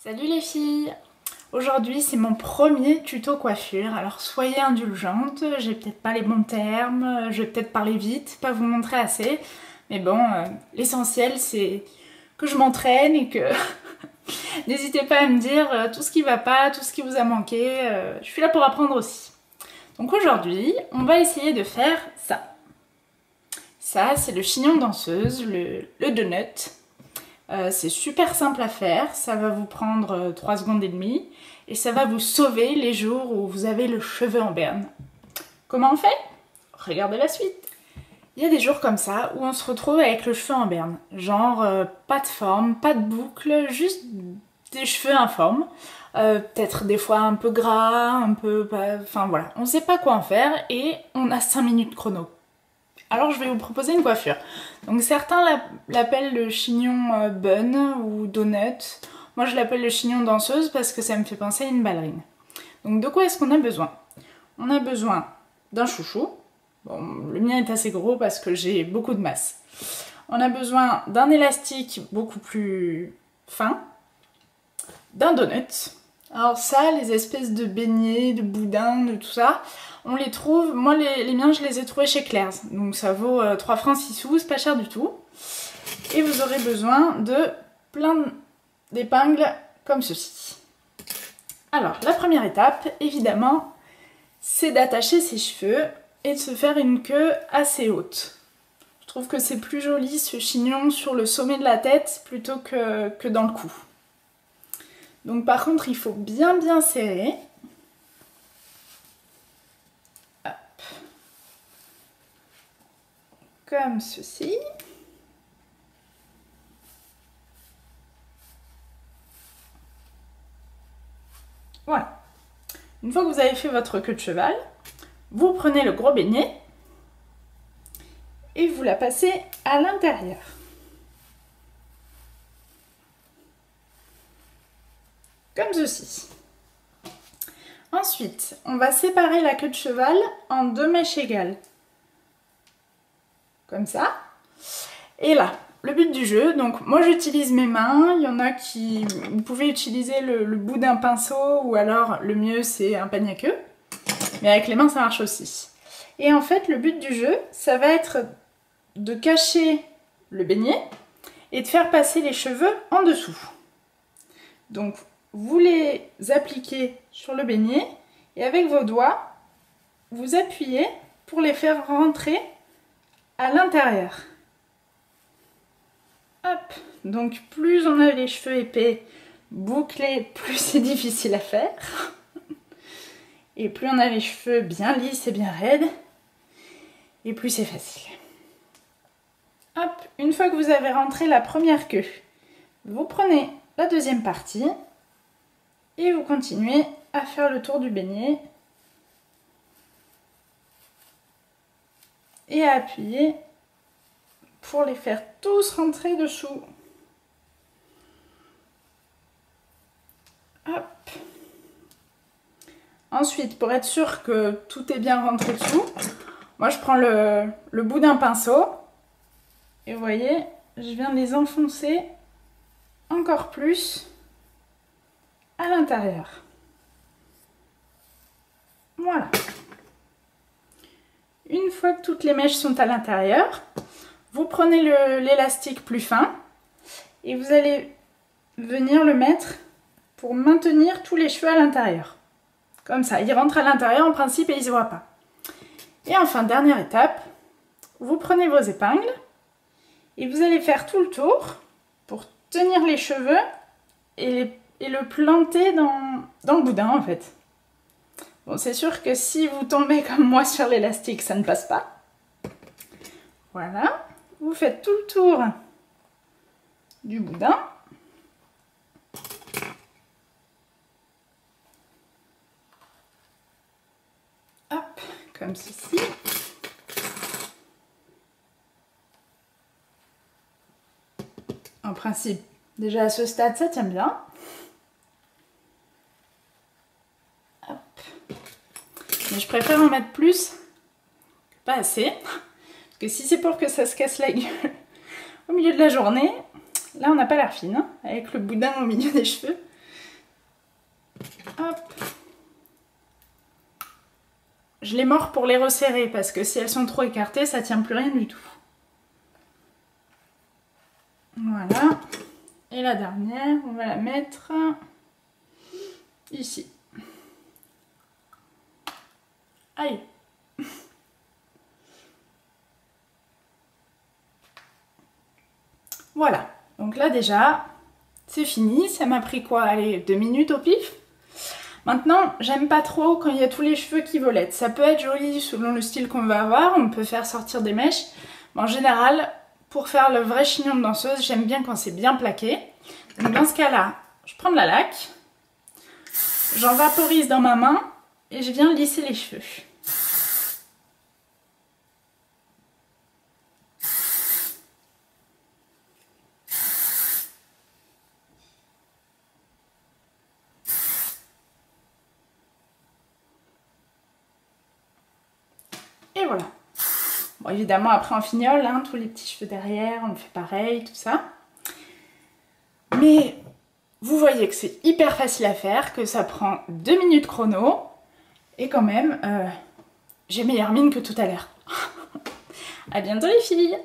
Salut les filles! Aujourd'hui c'est mon premier tuto coiffure, alors soyez indulgentes, j'ai peut-être pas les bons termes, je vais peut-être parler vite, pas vous montrer assez, mais bon, l'essentiel c'est que je m'entraîne et que n'hésitez pas à me dire tout ce qui va pas, tout ce qui vous a manqué, je suis là pour apprendre aussi. Donc aujourd'hui, on va essayer de faire ça. Ça c'est le chignon danseuse, le donut. C'est super simple à faire, ça va vous prendre 3 secondes et demie et ça va vous sauver les jours où vous avez le cheveu en berne. Comment on fait? Regardez la suite. Il y a des jours comme ça où on se retrouve avec le cheveu en berne, genre pas de forme, pas de boucle, juste des cheveux informes, peut-être des fois un peu gras, un peu... enfin voilà, on sait pas quoi en faire et on a 5 minutes chrono. Alors je vais vous proposer une coiffure. Donc certains l'appellent le chignon bun ou donut. Moi je l'appelle le chignon danseuse parce que ça me fait penser à une ballerine. Donc de quoi est-ce qu'on a besoin? On a besoin d'un chouchou. Bon, le mien est assez gros parce que j'ai beaucoup de masse. On a besoin d'un élastique beaucoup plus fin. D'un donut. Alors ça, les espèces de beignets, de boudins, de tout ça, on les trouve, moi les miens je les ai trouvés chez Claire's, donc ça vaut 3 francs 6 sous, c'est pas cher du tout. Et vous aurez besoin de plein d'épingles comme ceci. Alors la première étape, évidemment, c'est d'attacher ses cheveux et de se faire une queue assez haute. Je trouve que c'est plus joli ce chignon sur le sommet de la tête plutôt que dans le cou. Donc par contre il faut bien serrer. Hop. Comme ceci. Voilà. Une fois que vous avez fait votre queue de cheval, vous prenez le gros beignet et vous la passez à l'intérieur. Comme ceci. Ensuite, on va séparer la queue de cheval en 2 mèches égales. Comme ça. Et là, le but du jeu, donc moi j'utilise mes mains, il y en a qui... Vous pouvez utiliser le bout d'un pinceau ou alors le mieux c'est un peigne à queue. Mais avec les mains ça marche aussi. Et en fait, le but du jeu, ça va être de cacher le beignet et de faire passer les cheveux en dessous. Donc, vous les appliquez sur le beignet et avec vos doigts, vous appuyez pour les faire rentrer à l'intérieur. Hop, donc plus on a les cheveux épais, bouclés, plus c'est difficile à faire. Et plus on a les cheveux bien lisses et bien raides, et plus c'est facile. Hop, une fois que vous avez rentré la première queue, vous prenez la deuxième partie et vous continuez à faire le tour du beignet et à appuyer pour les faire tous rentrer dessous. Hop. Ensuite, pour être sûr que tout est bien rentré dessous, moi je prends le bout d'un pinceau et vous voyez, je viens de les enfoncer encore plus à l'intérieur. Voilà. Une fois que toutes les mèches sont à l'intérieur, vous prenez l'élastique plus fin et vous allez venir le mettre pour maintenir tous les cheveux à l'intérieur. Comme ça, ils rentrent à l'intérieur en principe et ils ne se voient pas. Et enfin, dernière étape, vous prenez vos épingles et vous allez faire tout le tour pour tenir les cheveux et le planter dans le boudin en fait. Bon, c'est sûr que si vous tombez comme moi sur l'élastique, ça ne passe pas. Voilà, vous faites tout le tour du boudin. Hop, comme ceci. En principe, déjà à ce stade, ça tient bien. Hop. Mais je préfère en mettre plus que pas assez. Parce que si c'est pour que ça se casse la gueule au milieu de la journée, là on n'a pas l'air fine, hein, avec le boudin au milieu des cheveux. Hop. Je les mords pour les resserrer parce que si elles sont trop écartées, ça tient plus rien du tout. Voilà. Et la dernière, on va la mettre ici. Aïe. Voilà. Donc là déjà, c'est fini. Ça m'a pris quoi? Allez, 2 minutes au pif. Maintenant, j'aime pas trop quand il y a tous les cheveux qui volettent. Ça peut être joli selon le style qu'on va avoir. On peut faire sortir des mèches. Mais en général, pour faire le vrai chignon de danseuse, j'aime bien quand c'est bien plaqué. Donc dans ce cas-là, je prends de la laque. J'en vaporise dans ma main et je viens lisser les cheveux. Et voilà. Bon, évidemment, après on fignole, hein, tous les petits cheveux derrière, on fait pareil, tout ça. Mais vous voyez que c'est hyper facile à faire, que ça prend 2 minutes chrono. Et quand même, j'ai meilleure mine que tout à l'heure. À bientôt les filles!